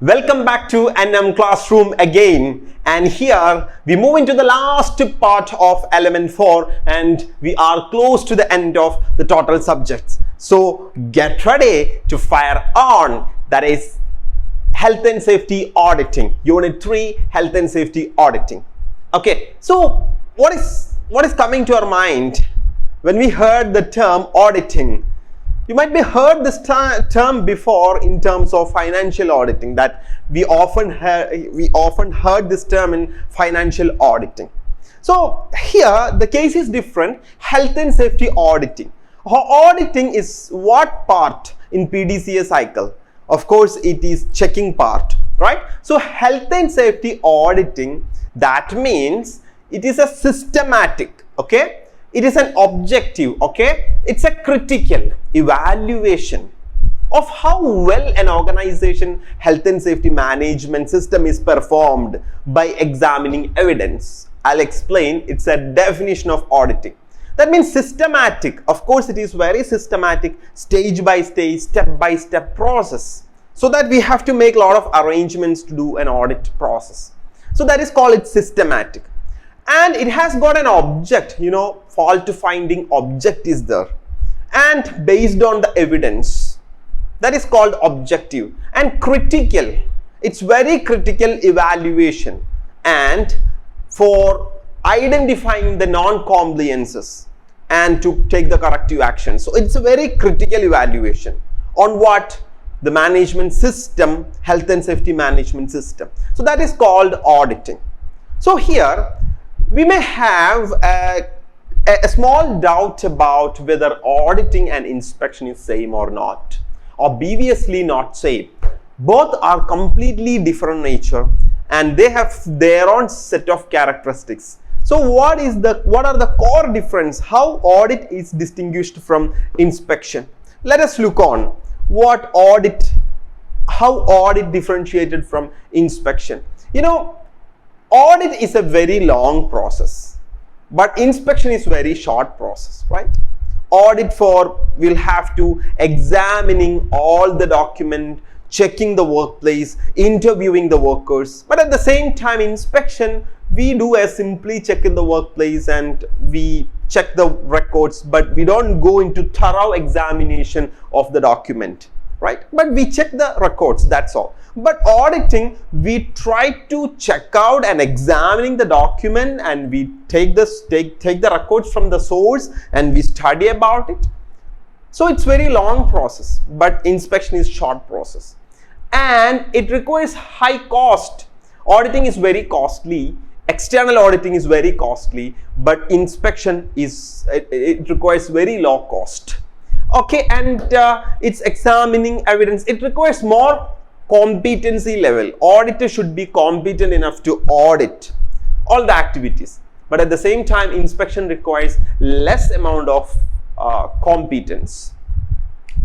Welcome back to NM Classroom again, and here we move into the last part of element 4 and we are close to the end of the total subjects. So get ready to fire on, that is health and safety auditing, unit 3, health and safety auditing. Okay, so what is coming to our mind when we heard the term auditing? You might be heard this term before in terms of financial auditing, that we often heard this term in financial auditing. So here the case is different. Health and safety auditing. Auditing is what part in PDCA cycle? Of course, it is checking part, right? So health and safety auditing, that means it is a systematic, okay? It is an objective, okay? It's a critical evaluation of how well an organization health and safety management system is performed by examining evidence. I'll explain. It's a definition of auditing. That means systematic. Of course, it is very systematic, stage by stage, step by step process. So that we have to make a lot of arrangements to do an audit process. So that is called it systematic. And it has got an object, fault finding object is there. And based on the evidence, that is called objective. And critical, it's very critical evaluation. And for identifying the non-compliances and to take the corrective action. So it's a very critical evaluation on what? The management system, health and safety management system. So that is called auditing. So here, we may have a small doubt about whether auditing and inspection is same or not. Obviously not same. Both are completely different nature and they have their own set of characteristics. So what are the core difference? How audit is distinguished from inspection? Let us look on how audit differentiated from inspection. Audit is a very long process, but inspection is very short process, right? Audit we'll have to examining all the document, checking the workplace, interviewing the workers. But at the same time, inspection, we do a simply check in the workplace and we check the records, but we don't go into thorough examination of the document, right? But we check the records, that's all. But auditing, we try to check out and examining the document and we take the records from the source and we study about it. So it's very long process, but inspection is short process. And it requires high cost. Auditing is very costly. External auditing is very costly, but inspection it requires very low cost. Okay, and it's examining evidence. It requires more competency level. Auditor should be competent enough to audit all the activities. But at the same time, inspection requires less amount of competence,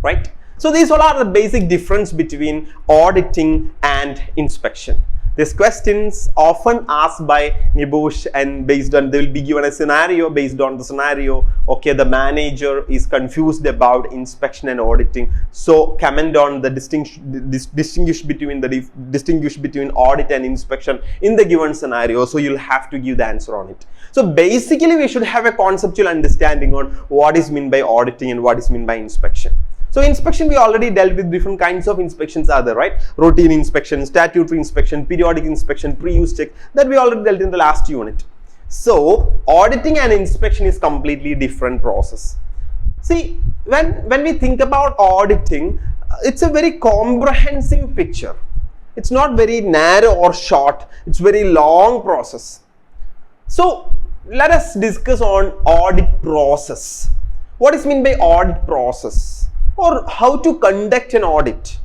right? So these all are the basic difference between auditing and inspection. These questions often asked by Nibosh, and they will be given a scenario. Based on the scenario, okay, the manager is confused about inspection and auditing. So comment on the distinguish between audit and inspection in the given scenario. So you'll have to give the answer on it. So basically, we should have a conceptual understanding on what is meant by auditing and what is meant by inspection. So inspection, we already dealt with different kinds of inspections are there, right? Routine inspection, statutory inspection, periodic inspection, pre-use check, that we already dealt in the last unit. So auditing and inspection is completely different process. See, when we think about auditing, it's a very comprehensive picture. It's not very narrow or short. It's very long process. So let us discuss on audit process. What is meant by audit process? Or how to conduct an audit.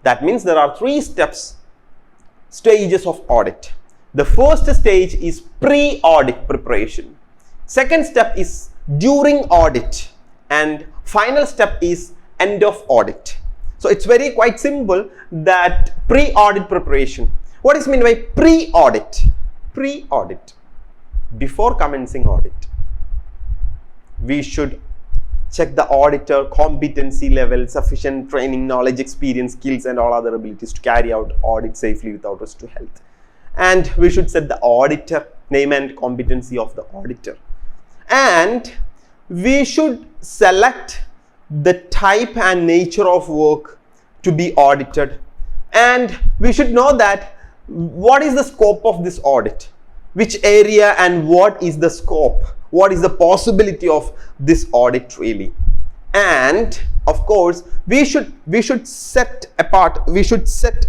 That means there are 3 stages of audit. The first stage is pre-audit preparation. Second step is during audit. And final step is end of audit. So it's quite simple that pre-audit preparation. What is meant by pre-audit? Pre-audit. Before commencing audit, we should check the auditor competency level, sufficient training, knowledge, experience, skills, and all other abilities to carry out audit safely without risk to health. And we should set the auditor, name and competency of the auditor. And we should select the type and nature of work to be audited. And we should know that what is the scope of this audit, which area and what is the scope, what is the possibility of this audit really. And of course, we should set apart, we should set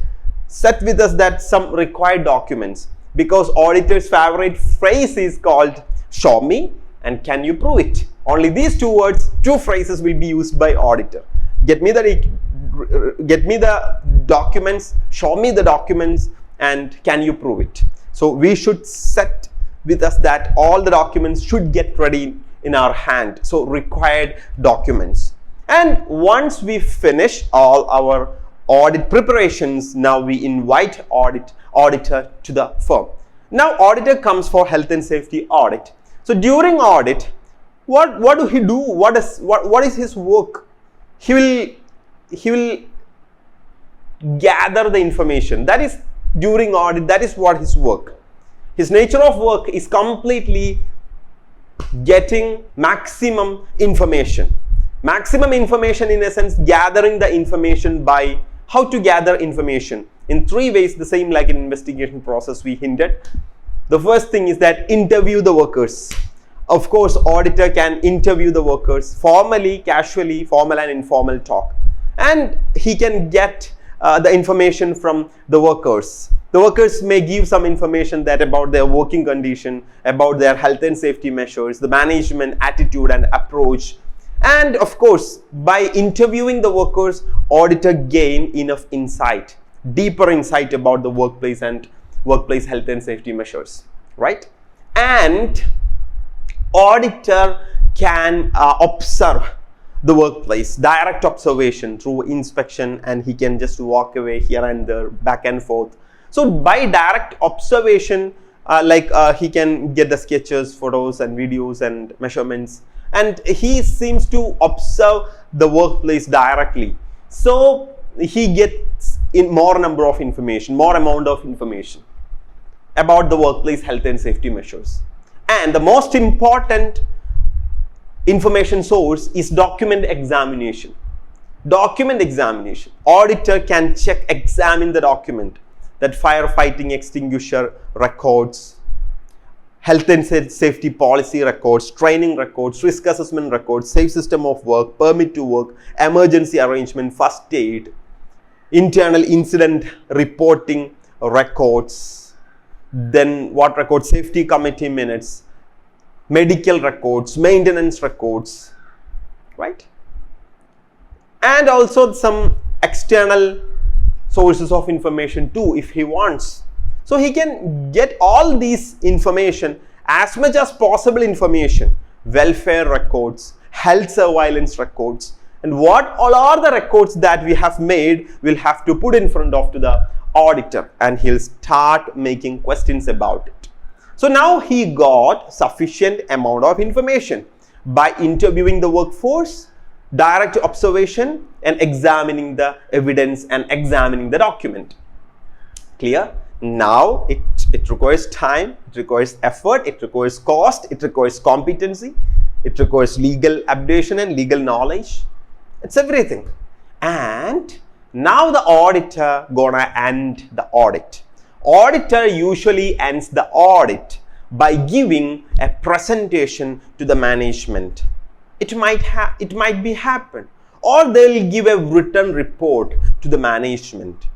with us that some required documents, because auditor's favorite phrase is called show me and can you prove it. Only these two words, two phrases will be used by auditor. Get me the documents, show me the documents, and can you prove it. So we should set with us that all the documents should get ready in our hand. So required documents. And once we finish all our audit preparations, now we invite auditor to the firm. Now auditor comes for health and safety audit. So during audit, what do he do? What is his work? He will gather the information. That is during audit, that is what his work. His nature of work is completely getting maximum information. Maximum information in a sense, gathering the information by how to gather information in three ways, the same like an investigation process we hinted. The first thing is that interview the workers. Of course, auditor can interview the workers formally, casually, formal and informal talk. And he can get the information from the workers. The workers may give some information that about their working condition, about their health and safety measures, the management attitude and approach. And of course, by interviewing the workers, auditor gain enough insight, deeper insight about the workplace and workplace health and safety measures, right? And auditor can observe the workplace, direct observation through inspection, and he can just walk away here and there, back and forth. So by direct observation, he can get the sketches, photos and videos and measurements, and he seems to observe the workplace directly. So he gets in more number of information, more amount of information about the workplace health and safety measures. And the most important information source is document examination. Document examination. Auditor can check, examine the document, that firefighting extinguisher records, health and safety policy records, training records, risk assessment records, safe system of work, permit to work, emergency arrangement, first aid, internal incident reporting records, then what records? Safety committee minutes, medical records, maintenance records, right? And also some external sources of information too if he wants. So he can get all these information, as much as possible information, welfare records, health surveillance records, and what all are the records that we have made, we'll have to put in front of to the auditor, and he'll start making questions about it. So now he got sufficient amount of information by interviewing the workforce, direct observation, and examining the evidence and examining the document. Clear? Now it requires time, it requires effort, it requires cost, it requires competency, it requires legal updation and legal knowledge. It's everything. And now the auditor gonna end the audit. Auditor usually ends the audit by giving a presentation to the management. It might be happen, or they'll give a written report to the management,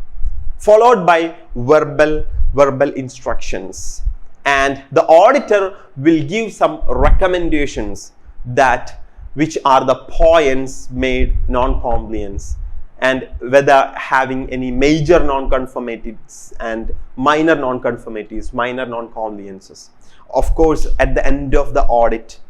followed by verbal instructions, and the auditor will give some recommendations that which are the points made non-compliance, and whether having any major non-conformities and minor non-conformities, minor non-compliances. Of course, at the end of the audit,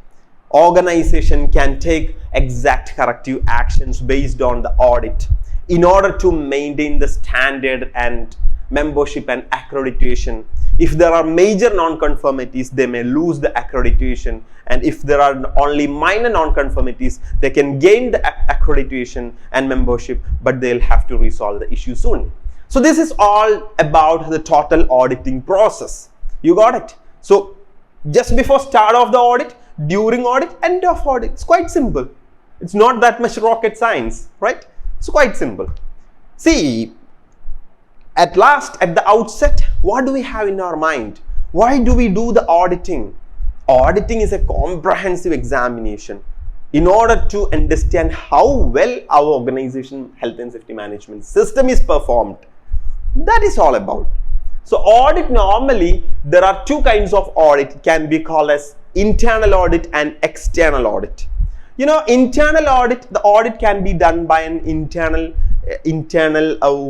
organization can take exact corrective actions based on the audit in order to maintain the standard and membership and accreditation If there are major non-conformities, they may lose the accreditation, and if there are only minor non-conformities, they can gain the accreditation and membership, but they'll have to resolve the issue soon. So this is all about the total auditing process. You got it? So just before start of the audit, during audit, end of audit. It's quite simple. It's not that much rocket science, right? It's quite simple. See, at last, at the outset, what do we have in our mind? Why do we do the auditing? Auditing is a comprehensive examination in order to understand how well our organization health and safety management system is performed. That is all about. So audit, normally there are two kinds of audit. It can be called as internal audit and external audit. You know, internal audit, the audit can be done by an internal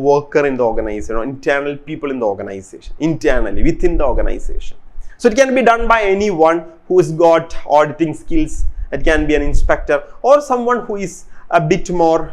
worker in the organization, or internal people in the organization, internally within the organization. So it can be done by anyone who has got auditing skills. It can be an inspector or someone who is a bit more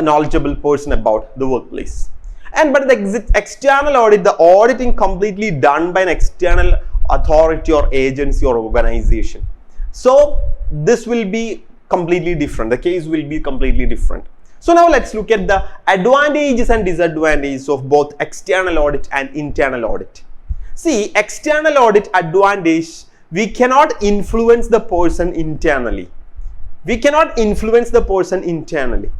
knowledgeable person about the workplace. But the external audit, the auditing completely done by an external authority or agency or organization. So this will be completely different. The case will be completely different. So now let's look at the advantages and disadvantages of both external audit and internal audit. See, external audit advantage, we cannot influence the person internally. We cannot influence the person internally.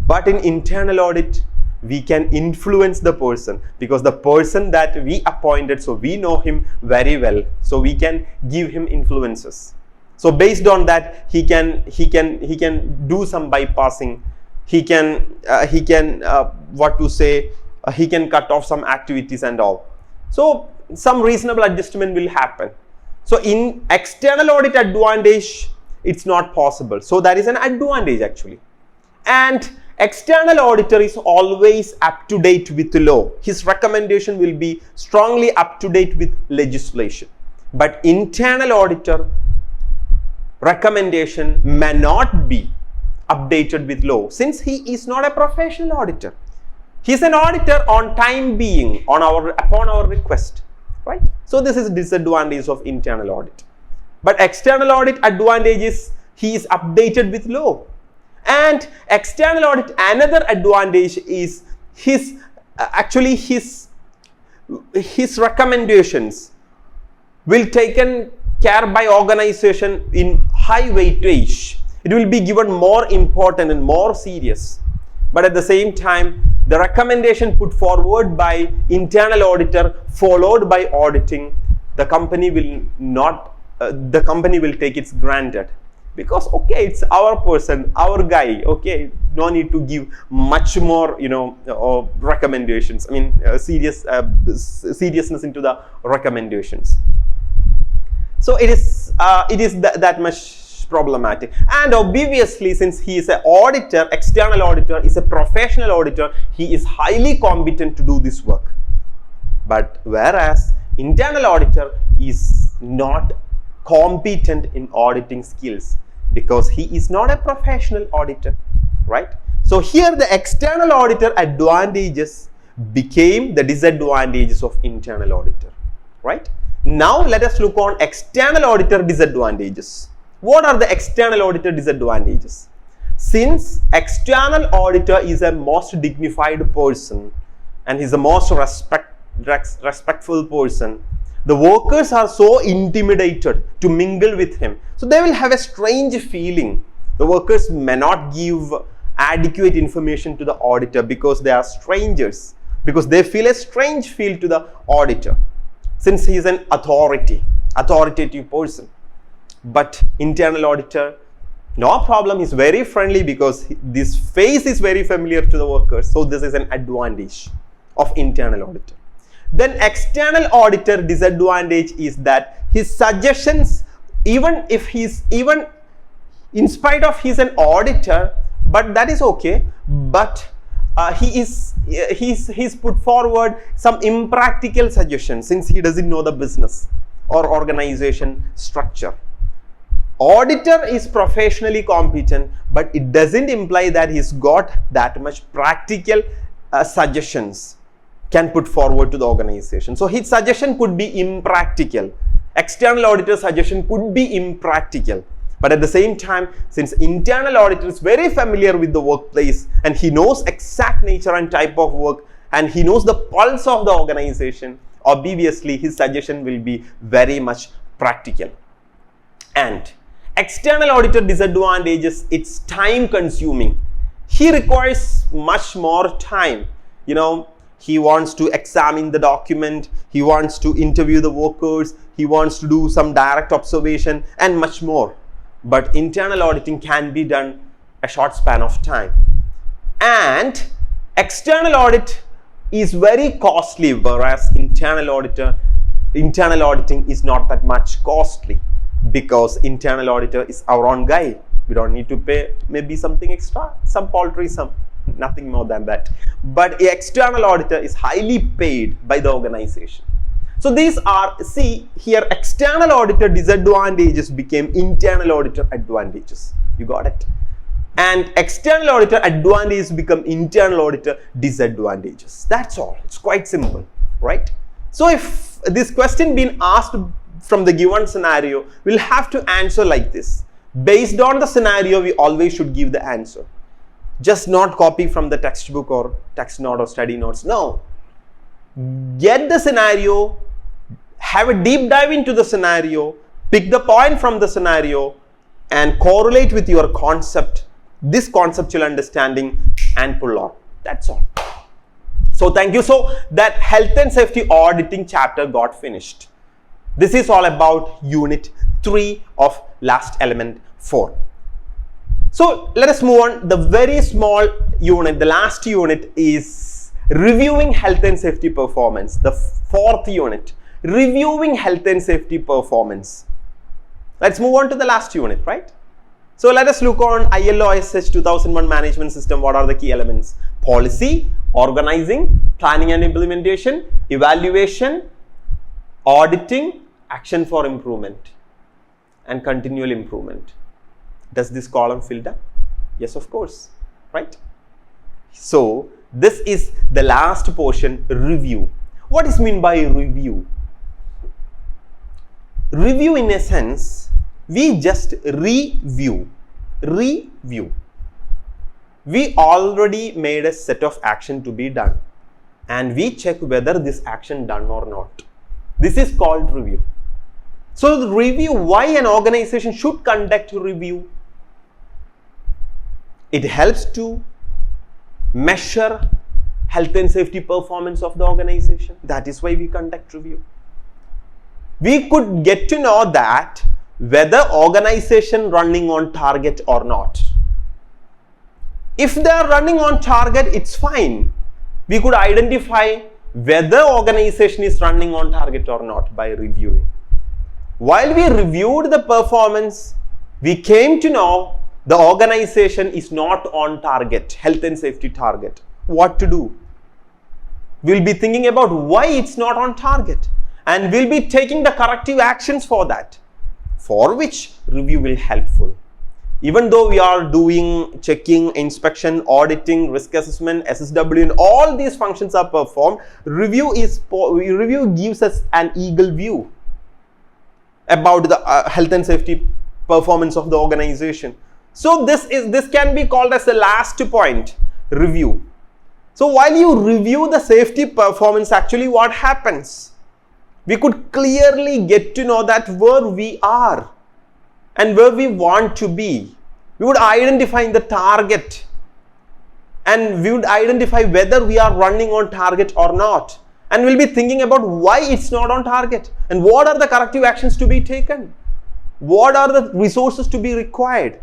But in internal audit, we can influence the person, because the person that we appointed, so we know him very well, so we can give him influences. So based on that, he can do some bypassing. He can he can cut off some activities and all. So some reasonable adjustment will happen. So in external audit advantage, it's not possible. So that is an advantage actually. And external auditor is always up to date with the law. His recommendation will be strongly up to date with legislation. But internal auditor recommendation may not be updated with law, since he is not a professional auditor. He is an auditor on time being, upon our request, right? So this is disadvantage of internal audit. But external audit advantage is he is updated with law. And external audit, another advantage is his recommendations will taken care by organization in high weightage. It will be given more important and more serious. But at the same time, the recommendation put forward by internal auditor followed by auditing, the company will not, the company will take it granted. Because okay, it's our person, our guy, okay, no need to give much more, recommendations. I mean, seriousness into the recommendations. So it is that much problematic. And obviously, since he is an auditor, external auditor is a professional auditor, he is highly competent to do this work. But whereas internal auditor is not competent in auditing skills, because he is not a professional auditor, right? So here the external auditor advantages became the disadvantages of internal auditor, right? Now let us look on external auditor disadvantages. What are the external auditor disadvantages? Since external auditor is a most dignified person and he's the most respectful person, the workers are so intimidated to mingle with him. So they will have a strange feeling. The workers may not give adequate information to the auditor because they are strangers, because they feel a strange feel to the auditor, since he is an authoritative person. But internal auditor, no problem, he's very friendly because this face is very familiar to the workers. So this is an advantage of internal auditor. Then external auditor disadvantage is that his suggestions, even in spite of he's an auditor, but that is okay, but he's put forward some impractical suggestions since he doesn't know the business or organization structure. Auditor is professionally competent, but it doesn't imply that he's got that much practical suggestions. can put forward to the organization. So his suggestion could be impractical. External auditor's suggestion could be impractical. But at the same time, since internal auditor is very familiar with the workplace and he knows exact nature and type of work and he knows the pulse of the organization, obviously his suggestion will be very much practical. And external auditor disadvantages, it's time consuming. He requires much more time. He wants to examine the document, he wants to interview the workers, he wants to do some direct observation and much more. But internal auditing can be done a short span of time. And external audit is very costly, whereas internal auditing is not that much costly, because internal auditor is our own guy. We don't need to pay maybe something extra, some paltry sum, nothing more than that. But the external auditor is highly paid by the organization. So these are, see here, external auditor disadvantages became internal auditor advantages. You got it? And external auditor advantages become internal auditor disadvantages. That's all. It's quite simple, right? So if this question being asked from the given scenario, we'll have to answer like this. Based on the scenario, we always should give the answer. Just not copy from the textbook or text note or study notes. No. Get the scenario, have a deep dive into the scenario, pick the point from the scenario and correlate with your concept, this conceptual understanding, and pull on. That's all. So thank you. So that health and safety auditing chapter got finished. This is all about unit 3 of last element 4. So let us move on. The very small unit, the last unit is reviewing health and safety performance. The 4th unit, reviewing health and safety performance. Let's move on to the last unit, right? So let us look on ILO ISH 2001 management system. What are the key elements? Policy, organizing, planning and implementation, evaluation, auditing, action for improvement, and continual improvement. Does this column fill up? Yes, of course, right? So this is the last portion, review. What is meant by review? Review, in a sense, we just review. We already made a set of action to be done and we check whether this action done or not. This is called review. So the review, why an organization should conduct review? It helps to measure health and safety performance of the organization. That is why we conduct review. We could get to know that whether organization running on target or not. If they are running on target, it's fine. We could identify whether organization is running on target or not by reviewing. While we reviewed the performance, we came to know the organization is not on target, health and safety target. What to do? We'll be thinking about why it's not on target and we'll be taking the corrective actions for that, for which review will helpful. Even though we are doing checking, inspection, auditing, risk assessment, SSW, and all these functions are performed, review gives us an eagle view about the health and safety performance of the organization. So this can be called as the last point, review. So while you review the safety performance, actually what happens? We could clearly get to know that where we are and where we want to be. We would identify the target and we would identify whether we are running on target or not. And we'll be thinking about why it's not on target and what are the corrective actions to be taken. What are the resources to be required,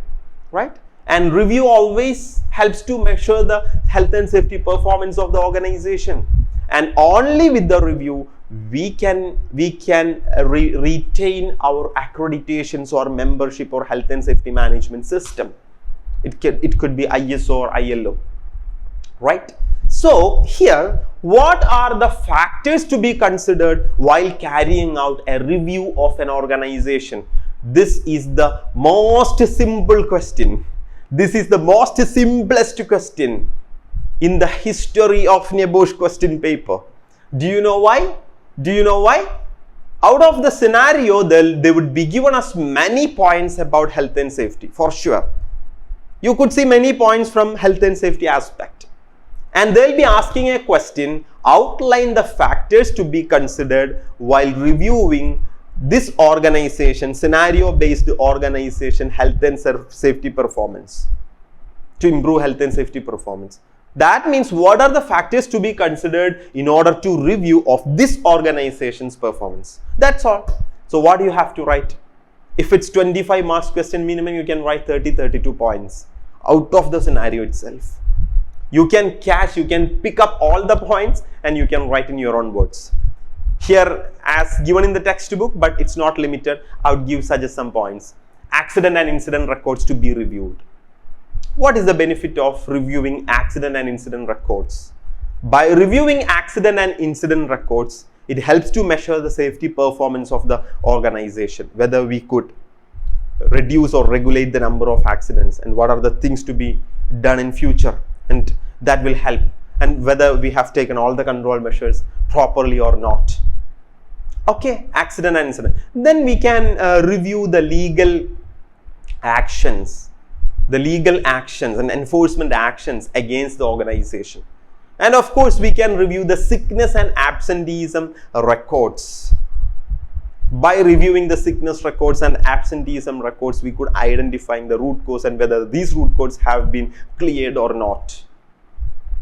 right? And review always helps to measure the health and safety performance of the organization. And only with the review, we can retain our accreditations or membership or health and safety management system. It could be ISO or ILO, right? So here, what are the factors to be considered while carrying out a review of an organization? This is the most simple question. This is the most simplest question in the history of NEBOSH question paper. Do you know why? Do you know why? Out of the scenario, they would be given us many points about health and safety, for sure. You could see many points from health and safety aspect. And they'll be asking a question, outline the factors to be considered while reviewing this organization, scenario-based organization, health and safety performance, to improve health and safety performance. That means what are the factors to be considered in order to review of this organization's performance. That's all. So what do you have to write? If it's 25 marks question minimum, you can write 32 points out of the scenario itself. You can pick up all the points and you can write in your own words. Here, as given in the textbook, but it's not limited, I would suggest some points. Accident and incident records to be reviewed. What is the benefit of reviewing accident and incident records? By reviewing accident and incident records, it helps to measure the safety performance of the organization, whether we could reduce or regulate the number of accidents and what are the things to be done in future, and that will help, and whether we have taken all the control measures properly or not. Okay, accident and incident. Then we can review the legal actions and enforcement actions against the organization. And of course, we can review the sickness and absenteeism records. By reviewing the sickness records and absenteeism records, we could identify the root cause and whether these root causes have been cleared or not.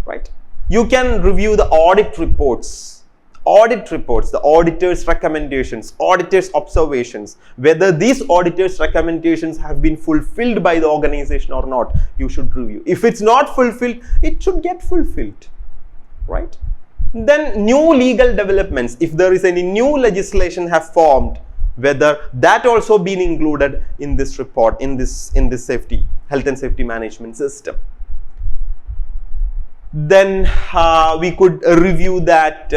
Right? You can review the audit reports, the auditor's recommendations, auditor's observations, whether these auditor's recommendations have been fulfilled by the organization or not. You should review. If it's not fulfilled, it should get fulfilled. Right? Then new legal developments, if there is any new legislation have formed, whether that also been included in this report, in this safety, health and safety management system. Then we could review that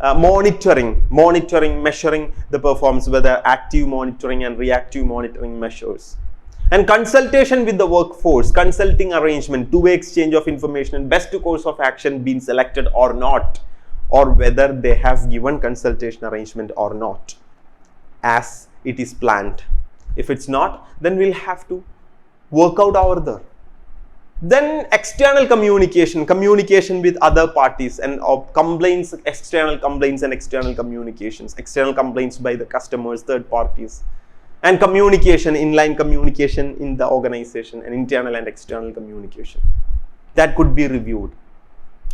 monitoring, measuring the performance, whether active monitoring and reactive monitoring measures. And consultation with the workforce, consulting arrangement, two-way exchange of information and best course of action being selected or not, or whether they have given consultation arrangement or not as it is planned. If it's not, then we'll have to work out our other. Then external communication with other parties and complaints, external complaints and external communications, external complaints by the customers, third parties, and communication, inline communication in the organization, and internal and external communication. That could be reviewed.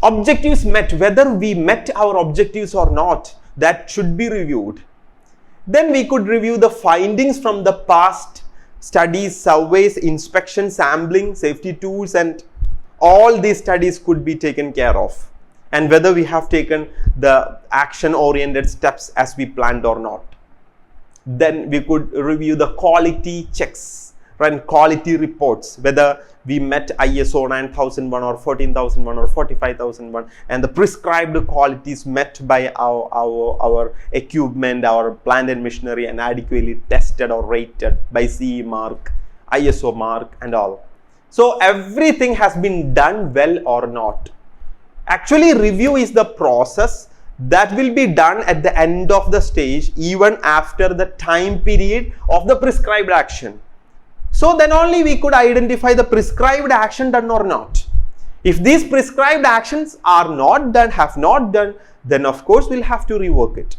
Objectives met, whether we met our objectives or not, that should be reviewed. Then we could review the findings from the past studies, surveys, inspection, sampling, safety tools, and all these studies could be taken care of, and whether we have taken the action-oriented steps as we planned or not. Then we could review the quality checks and quality reports, whether we met ISO 9001 or 14001 or 45001, and the prescribed qualities met by our equipment, our plant and machinery, and adequately tested or rated by CE mark, ISO mark, and all. So everything has been done well or not. Actually, review is the process that will be done at the end of the stage, even after the time period of the prescribed action. So then only we could identify the prescribed action done or not. If these prescribed actions are not done, have not done, then of course we'll have to rework it.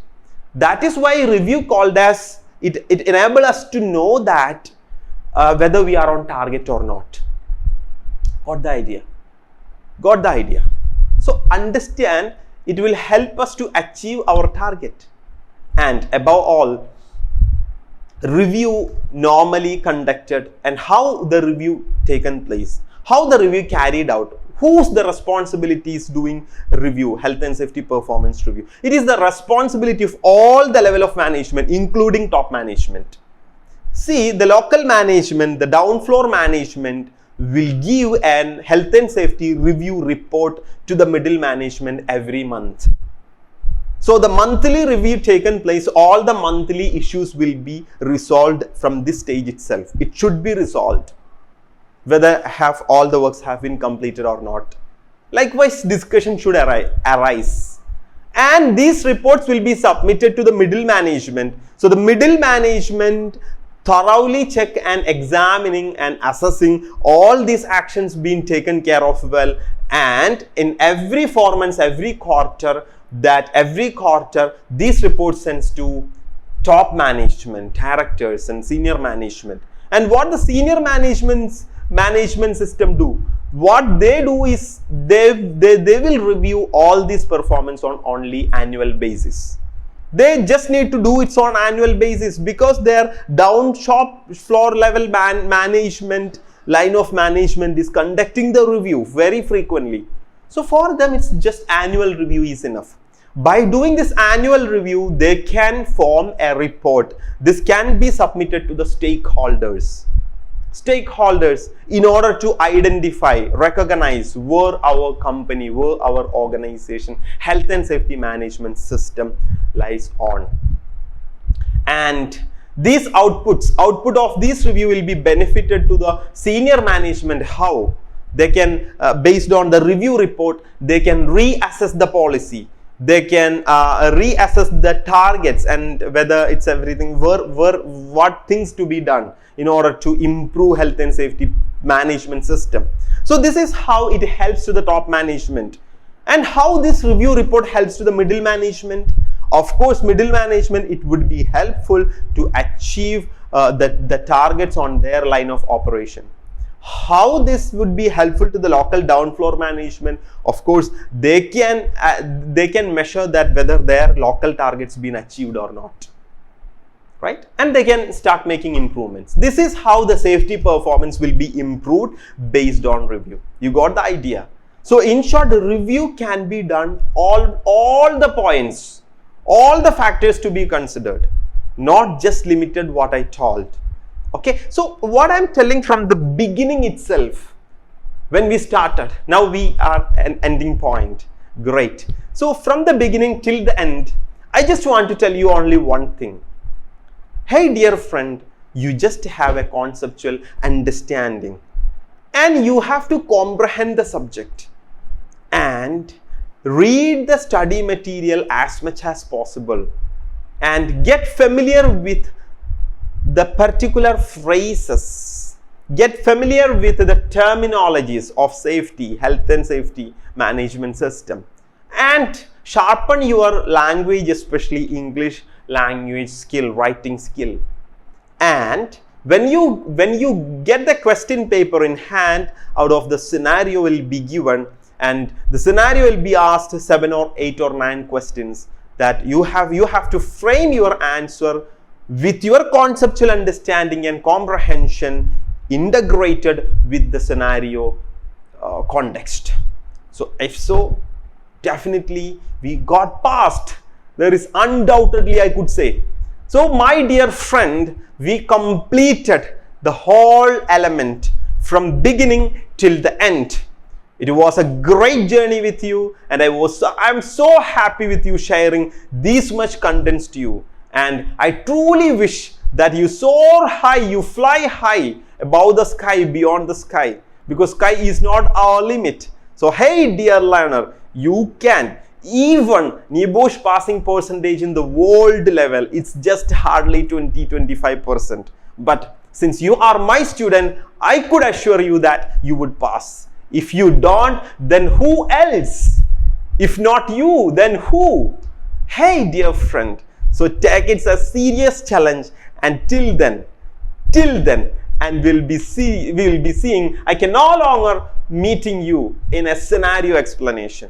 That is why review called as, it enables us to know that whether we are on target or not. Got the idea? Got the idea? So understand, it will help us to achieve our target. And above all, review normally conducted and how the review taken place, how the review carried out, whose the responsibilities doing review, health and safety performance review. It is the responsibility of all the level of management, including top management. See, the local management, the down floor management will give an health and safety review report to the middle management every month. So the monthly review taken place, all the monthly issues will be resolved from this stage itself. It should be resolved, whether have all the works have been completed or not. Likewise, discussion should arise. and these reports will be submitted to the middle management. So the middle management thoroughly check and examining and assessing all these actions being taken care of well, and in every 4 months, every quarter, these reports sends to top management, directors and senior management. And what the senior management system do? What they do is they will review all this performance on only annual basis. They just need to do it on annual basis, because their down shop floor level management, line of management is conducting the review very frequently. So for them, it's just annual review is enough. By doing this annual review, they can form a report. This can be submitted to the stakeholders in order to identify, recognize where our company, where our organization, health and safety management system lies on. And these output of this review will be benefited to the senior management. How? They can, based on the review report, they can reassess the policy. They can reassess the targets and whether it's everything, what things to be done in order to improve health and safety management system. So this is how it helps to the top management. And how this review report helps to the middle management? Of course, middle management, it would be helpful to achieve the targets on their line of operation. How this would be helpful to the local down floor management? Of course, they can measure that whether their local targets been achieved or not, right? And they can start making improvements. This is how the safety performance will be improved based on review. You got the idea? So in short, the review can be done all the points, all the factors to be considered, not just limited what I told. Okay, so what I'm telling from the beginning itself, when we started, now we are an ending point. Great. So from the beginning till the end, I just want to tell you only one thing. Hey dear friend, you just have a conceptual understanding and you have to comprehend the subject and read the study material as much as possible and get familiar with the particular phrases, get familiar with the terminologies of safety, health and safety management system, and sharpen your language, especially English language skill, writing skill. And when you get the question paper in hand, out of the scenario will be given, and the scenario will be asked 7 or 8 or 9 questions that you have to frame your answer with your conceptual understanding and comprehension integrated with the scenario context. So if so, definitely we got passed. There is undoubtedly, I could say. So my dear friend, we completed the whole element from beginning till the end. It was a great journey with you, and I'm so happy with you sharing this much contents to you. And I truly wish that you soar high, you fly high above the sky, beyond the sky, because sky is not our limit. So hey dear learner, you can. Even NIBOSH passing percentage in the world level, it's just hardly 20-25%. But since you are my student, I could assure you that you would pass. If you don't, then who else? If not you, then who? Hey dear friend, so take it as a serious challenge, and till then, and we'll be seeing, I can no longer meeting you in a scenario explanation.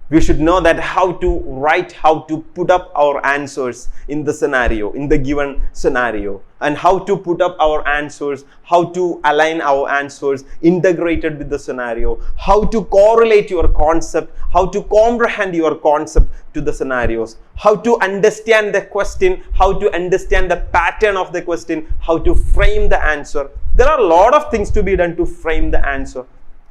We should know that how to write, how to put up our answers in the scenario, in the given scenario, and how to put up our answers, how to align our answers integrated with the scenario, how to correlate your concept, how to comprehend your concept to the scenarios, how to understand the question, how to understand the pattern of the question, how to frame the answer. There are a lot of things to be done to frame the answer.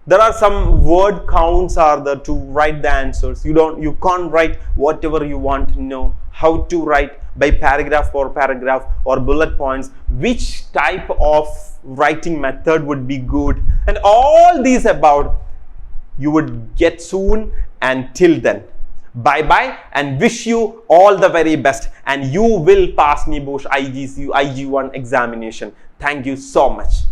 There are some word counts are there to write the answers. You can't write whatever you want to know. How to write by paragraph or bullet points. Which type of writing method would be good. And all these about you would get soon, and till then. Bye bye and wish you all the very best, and you will pass NIBOSH IG1 examination. Thank you so much.